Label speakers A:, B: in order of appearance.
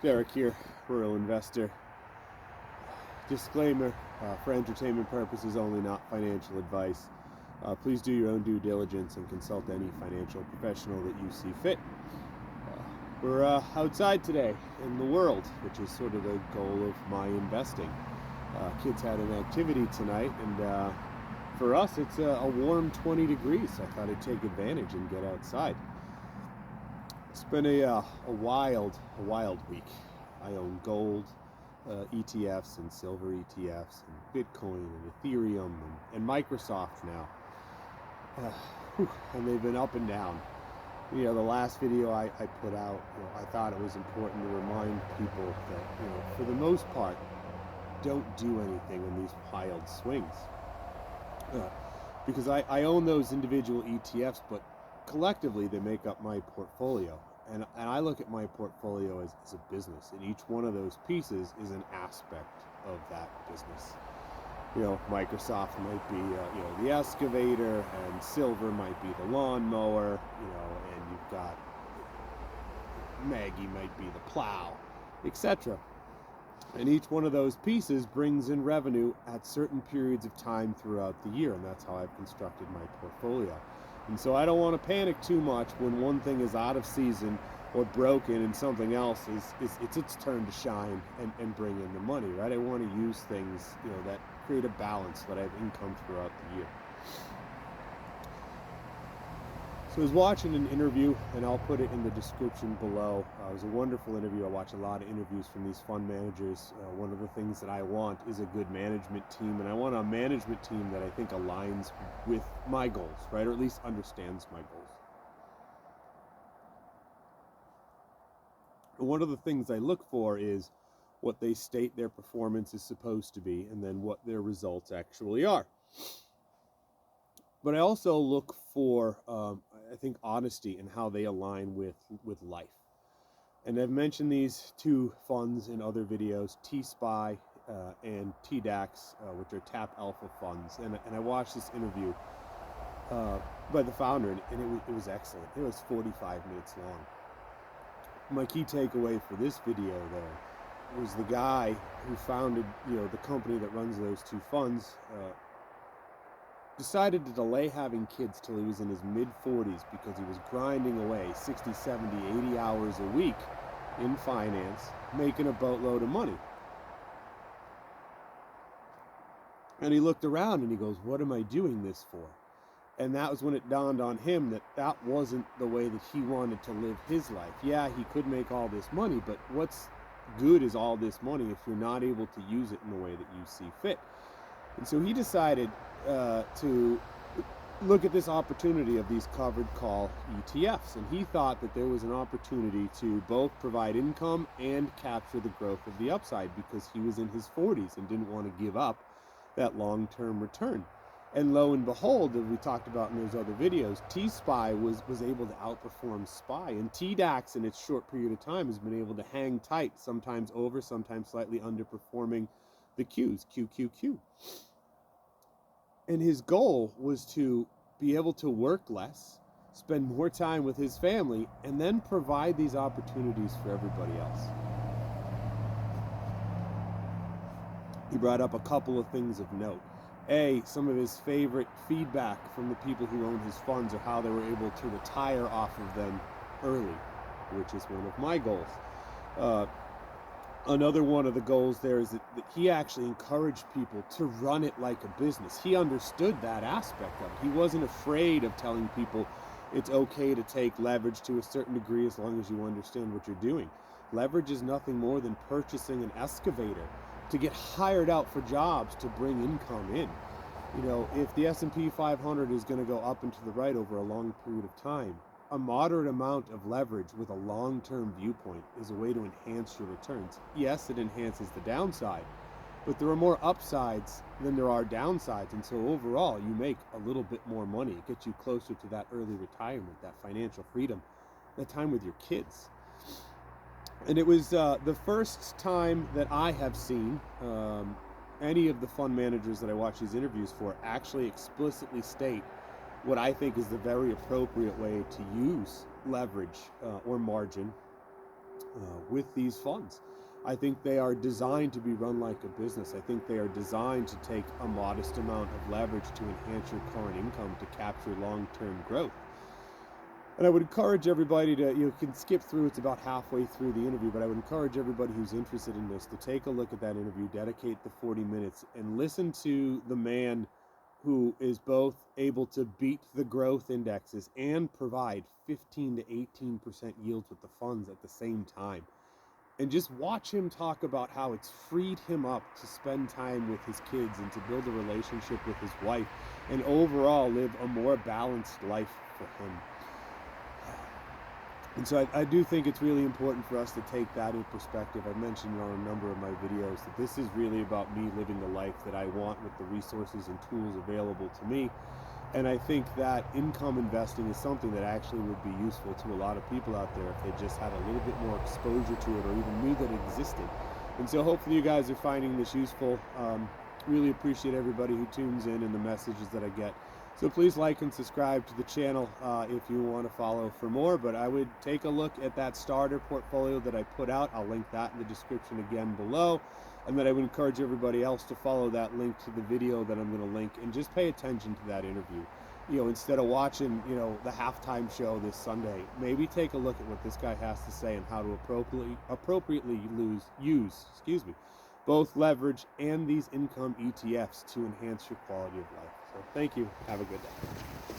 A: Derek here, rural investor. Disclaimer, for entertainment purposes only, not financial advice. Please do your own due diligence and consult any financial professional that you see fit. We're outside today in the world, which is sort of the goal of my investing. Kids had an activity tonight, and for us it's a warm 20 degrees. So I thought I'd take advantage and get outside. It's been a wild week. I own gold, ETFs and silver ETFs and Bitcoin and Ethereum and Microsoft now. And they've been up and down. The last video I put out, I thought it was important to remind people that, for the most part, don't do anything in these wild swings. Because I own those individual ETFs, but collectively they make up my portfolio. And I look at my portfolio as a business, and each one of those pieces is an aspect of that business. Microsoft might be, the excavator, and silver might be the lawnmower, and you've got Maggie might be the plow, etc. And each one of those pieces brings in revenue at certain periods of time throughout the year, and that's how I've constructed my portfolio. And so I don't want to panic too much when one thing is out of season or broken and something else it's its turn to shine and bring in the money, right? I want to use things, that create a balance, so that I have income throughout the year. So I was watching an interview, and I'll put it in the description below. It was a wonderful interview. I watch a lot of interviews from these fund managers. One of the things that I want is a good management team, and I want a management team that I think aligns with my goals, right? Or at least understands my goals. And one of the things I look for is what they state their performance is supposed to be, and then what their results actually are. But I also look for, I think, honesty in how they align with life. And I've mentioned these two funds in other videos, TSPY and TDAQ, which are Tap Alpha funds. And I watched this interview by the founder, and it was excellent. It was 45 minutes long. My key takeaway for this video, though, was the guy who founded, the company that runs those two funds, decided to delay having kids till he was in his mid-40s because he was grinding away 60, 70, 80 hours a week in finance, making a boatload of money. And he looked around and he goes, what am I doing this for? And that was when it dawned on him that that wasn't the way that he wanted to live his life. Yeah, he could make all this money, but what's good is all this money if you're not able to use it in the way that you see fit? And so he decided to look at this opportunity of these covered call ETFs, and he thought that there was an opportunity to both provide income and capture the growth of the upside, because he was in his 40s and didn't want to give up that long-term return. And lo and behold, as we talked about in those other videos, TSPY was able to outperform SPY, and TDAQ in its short period of time has been able to hang tight, sometimes over, sometimes slightly underperforming the Qs, QQQ. And his goal was to be able to work less, spend more time with his family, and then provide these opportunities for everybody else. He brought up a couple of things of note. Some of his favorite feedback from the people who own his funds are how they were able to retire off of them early, which is one of my goals. Another one of the goals there is that he actually encouraged people to run it like a business. He understood that aspect of it. He wasn't afraid of telling people it's okay to take leverage to a certain degree as long as you understand what you're doing. Leverage is nothing more than purchasing an excavator to get hired out for jobs to bring income in. If the S&P 500 is going to go up and to the right over a long period of time, a moderate amount of leverage with a long-term viewpoint is a way to enhance your returns. Yes, it enhances the downside, but there are more upsides than there are downsides, and so overall you make a little bit more money. It gets you closer to that early retirement, that financial freedom, that time with your kids. And it was the first time that I have seen any of the fund managers that I watch these interviews for actually explicitly state what I think is the very appropriate way to use leverage or margin with these funds. I think they are designed to be run like a business. I think they are designed to take a modest amount of leverage to enhance your current income to capture long-term growth. And I would encourage everybody to, you can skip through, it's about halfway through the interview, but I would encourage everybody who's interested in this to take a look at that interview, dedicate the 40 minutes, and listen to the man who is both able to beat the growth indexes and provide 15 to 18% yields with the funds at the same time. And just watch him talk about how it's freed him up to spend time with his kids and to build a relationship with his wife and overall live a more balanced life for him. And so I do think it's really important for us to take that in perspective. I mentioned on a number of my videos that this is really about me living the life that I want with the resources and tools available to me. And I think that income investing is something that actually would be useful to a lot of people out there if they just had a little bit more exposure to it or even knew that it existed. And so hopefully you guys are finding this useful. Really appreciate everybody who tunes in and the messages that I get. So please like and subscribe to the channel if you want to follow for more. But I would take a look at that starter portfolio that I put out. I'll link that in the description again below. And then I would encourage everybody else to follow that link to the video that I'm going to link and just pay attention to that interview. You know, instead of watching, you know, the halftime show this Sunday, maybe take a look at what this guy has to say and how to appropriately use both leverage and these income ETFs to enhance your quality of life. So thank you. Have a good day.